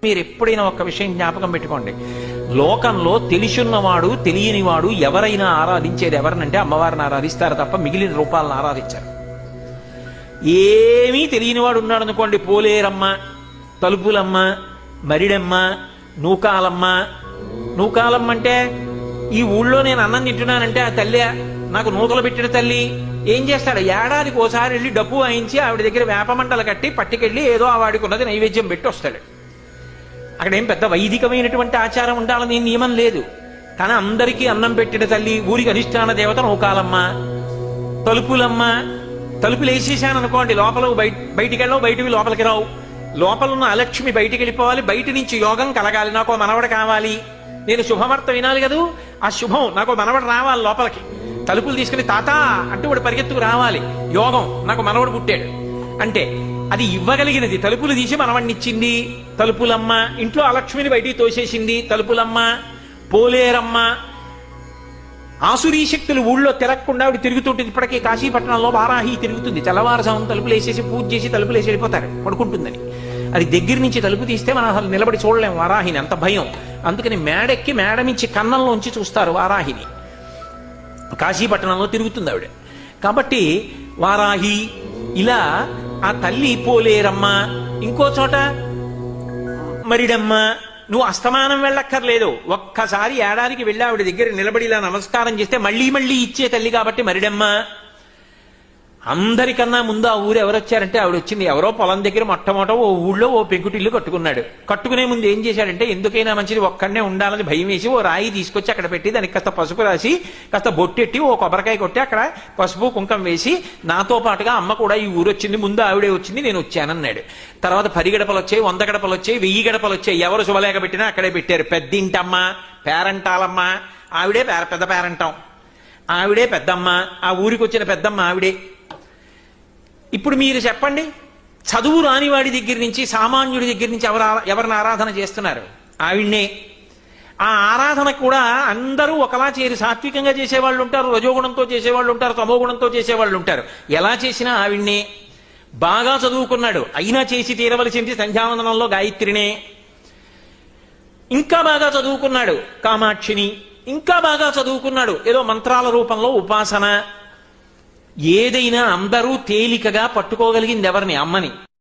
మీరు ఎప్పుడైనా ఒక విషయం జ్ఞాపకం పెట్టుకోండి, లోకంలో తెలిసున్నవాడు తెలియనివాడు ఎవరైనా ఆరాధించేది ఎవరినంటే అమ్మవారిని ఆరాధిస్తారు తప్ప మిగిలిన రూపాలను ఆరాధించారు. ఏమీ తెలియనివాడు ఉన్నాడు అనుకోండి, పోలేరమ్మ, తలుపులమ్మ, మరిడమ్మ, నూకాలమ్మ. నూకాలమ్మ అంటే ఈ ఊళ్ళో నేను అన్నం తింటున్నానంటే ఆ తల్లి నాకు నూకలు పెట్టిన తల్లి. ఏం చేస్తాడు, ఏడాదికి ఓసారి వెళ్ళి డబ్బు వాయించి ఆవిడ దగ్గర వేపమంటలు కట్టి పట్టుకెళ్ళి ఏదో ఆ వాడికి ఉన్నది నైవేద్యం పెట్టి వస్తాడు. అక్కడ ఏం పెద్ద వైదికమైనటువంటి ఆచారం ఉండాలని నియమం లేదు. కానీ అందరికీ అన్నం పెట్టిన తల్లి, ఊరికి అధిష్టాన దేవత నూకాలమ్మ, తలుపులమ్మ. తలుపులు వేసేసాను అనుకోండి, లోపల బయటికి వెళ్ళవు, బయటివి లోపలికి రావు. లోపల ఉన్న అలక్ష్మి బయటికి వెళ్ళిపోవాలి, బయట నుంచి యోగం కలగాలి. నాకు మనవడు కావాలి, నేను శుభవార్త వినాలి కదూ, ఆ శుభం నాకు మనవడు రావాలి లోపలికి. తలుపులు తీసుకుని తాత అంటూ వాడు పరిగెత్తుకు రావాలి. యోగం, నాకు మనవడు పుట్టాడు అంటే అది ఇవ్వగలిగినది. తలుపులు తీసి మనవణ్ణిచ్చింది తలుపులమ్మ. ఇంట్లో అలక్ష్మిని బయటికి తోసేసింది తలుపులమ్మ. పోలేరమ్మ. ఆసురీ శక్తులు ఊళ్ళో తిరగకుండా ఆవిడ తిరుగుతుంటుంది. ఇప్పటికీ కాశీపట్నంలో వారాహి తిరుగుతుంది. తెల్లవారుజామున తలుపులు వేసేసి పూజ చేసి తలుపులు వేసి వెళ్ళిపోతారు పడుకుంటుందని. అది దగ్గర నుంచి తలుపు తీస్తే మనం అసలు నిలబడి చూడలేము వారాహిని, అంత భయం. అందుకని మేడెక్కి మేడమించి కన్నంలోంచి చూస్తారు వారాహిని. కాశీపట్నంలో తిరుగుతుంది ఆవిడ. కాబట్టి వారాహి ఇలా ఆ తల్లి పోలేరమ్మ. ఇంకో చోట మరిడమ్మ. నువ్వు అస్తమానం వెళ్ళక్కర్లేదు, ఒక్కసారి ఏడాదికి వెళ్ళి ఆవిడ దగ్గర నిలబడి ఇలా నమస్కారం చేస్తే మళ్ళీ మళ్ళీ ఇచ్చే తల్లి కాబట్టి మరిడమ్మ. అందరికన్నా ముందు ఆ ఊరు ఎవరు వచ్చారంటే ఆవిడ వచ్చింది. ఎవరో పొలం దగ్గర మొట్టమొదట ఓ ఊళ్ళో ఓ పెంకుటిల్లు కట్టుకున్నాడు. కట్టుకునే ముందు ఏం చేశాడంటే, ఎందుకైనా మంచిది ఒక్కడనే ఉండాలని భయం వేసి ఓ రాయి తీసుకొచ్చి అక్కడ పెట్టి దానికి కాస్త పసుపు రాసి కాస్త బొట్టెట్టి ఓ కొబ్బరికాయ కొట్టి అక్కడ పసుపు కుంకం వేసి, నాతో పాటుగా అమ్మ కూడా ఈ ఊరు వచ్చింది, ముందు ఆవిడే వచ్చింది, నేను వచ్చానన్నాడు. తర్వాత 10 గడపలు వచ్చాయి, 100 గడపలు వచ్చాయి, 1000 గడపలు వచ్చాయి. ఎవరు శుభలేఖ పెట్టినా అక్కడే పెట్టారు. పెద్దింటమ్మ, పేరంటాలమ్మ, ఆవిడే పెద్ద పేరంటం, ఆవిడే పెద్దమ్మ, ఆ ఊరికి వచ్చిన పెద్దమ్మ ఆవిడే. ఇప్పుడు మీరు చెప్పండి, చదువు రానివాడి దగ్గర నుంచి సామాన్యుడి దగ్గర నుంచి ఎవరిని ఆరాధన చేస్తున్నారు? ఆవిడ్నే. ఆ ఆరాధన కూడా అందరూ ఒకలా చేరి సాత్వికంగా చేసేవాళ్ళు ఉంటారు, రజోగుణంతో చేసేవాళ్ళు ఉంటారు, తమోగుణంతో చేసేవాళ్ళు ఉంటారు. ఎలా చేసినా ఆవిడ్నే. బాగా చదువుకున్నాడు, అయినా చేసి తీరవలసింది సంధ్యావందనంలో గాయత్రినే. ఇంకా బాగా చదువుకున్నాడు కామాక్షిని. ఇంకా బాగా చదువుకున్నాడు ఏదో మంత్రాల రూపంలో ఉపాసన. ఏదైనా అందరూ తేలికగా పట్టుకోగలిగింది ఎవరిని? అమ్మని.